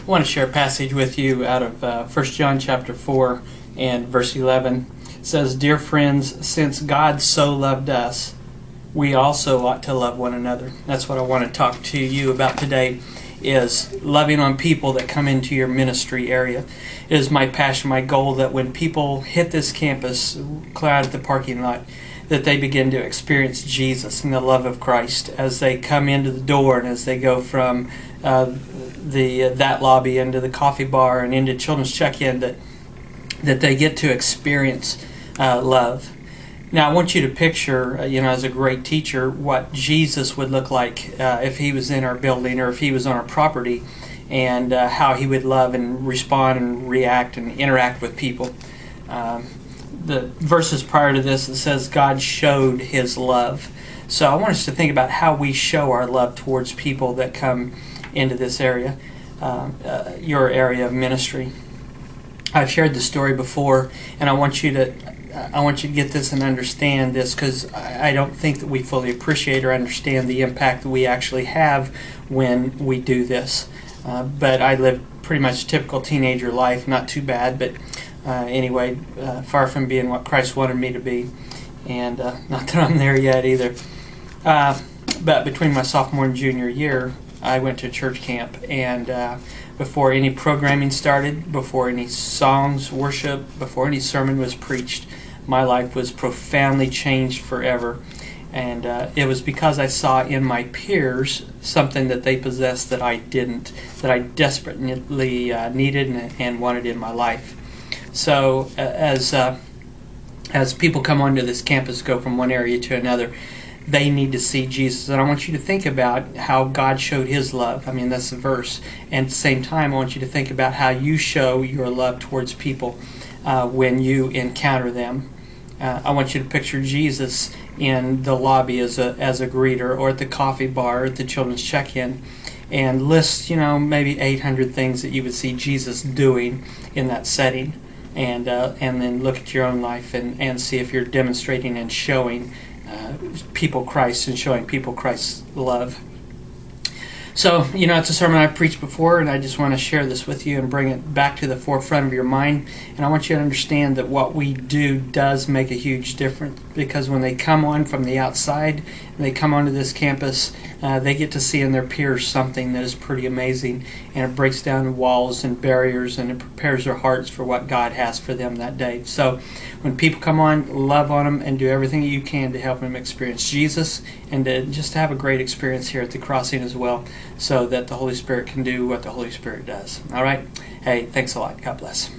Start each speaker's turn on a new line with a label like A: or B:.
A: I want to share a passage with you out of 1 John chapter 4 and verse 11. It says, "Dear friends, since God so loved us, we also ought to love one another." That's what I want to talk to you about today, is loving on people that come into your ministry area. It is my passion, my goal, that when people hit this campus, clear out at the parking lot, that they begin to experience Jesus and the love of Christ as they come into the door and as they go from that lobby into the coffee bar and into children's check-in, that they get to experience love. Now, I want you to picture, as a great teacher, what Jesus would look like if he was in our building or if he was on our property, and how he would love and respond and react and interact with people. The verses prior to this, it says God showed his love. So I want us to think about how we show our love towards people that come into this area, your area of ministry. I've shared this story before, and I want you to get this and understand this, because I don't think that we fully appreciate or understand the impact that we actually have when we do this. But I lived pretty much a typical teenager life, not too bad, but anyway, far from being what Christ wanted me to be, and not that I'm there yet either. But between my sophomore and junior year, I went to church camp, and before any programming started, before any songs, worship, before any sermon was preached, my life was profoundly changed forever. And it was because I saw in my peers something that they possessed that I didn't, that I desperately needed and wanted in my life. So as people come onto this campus, go from one area to another, they need to see Jesus. And I want you to think about how God showed his love. I mean, that's the verse. And at the same time, I want you to think about how you show your love towards people when you encounter them. I want you to picture Jesus in the lobby as a greeter, or at the coffee bar, or at the children's check-in, and list, maybe 800 things that you would see Jesus doing in that setting, and then look at your own life and see if you're demonstrating and showing people Christ and showing people Christ's love. So, it's a sermon I've preached before, and I just want to share this with you and bring it back to the forefront of your mind. And I want you to understand that what we do does make a huge difference, because when they come on from the outside, and they come onto this campus, they get to see in their peers something that is pretty amazing, and it breaks down walls and barriers, and it prepares their hearts for what God has for them that day. So when people come on, love on them and do everything you can to help them experience Jesus, and to just have a great experience here at the Crossing as well, so that the Holy Spirit can do what the Holy Spirit does. All right? Hey, thanks a lot. God bless.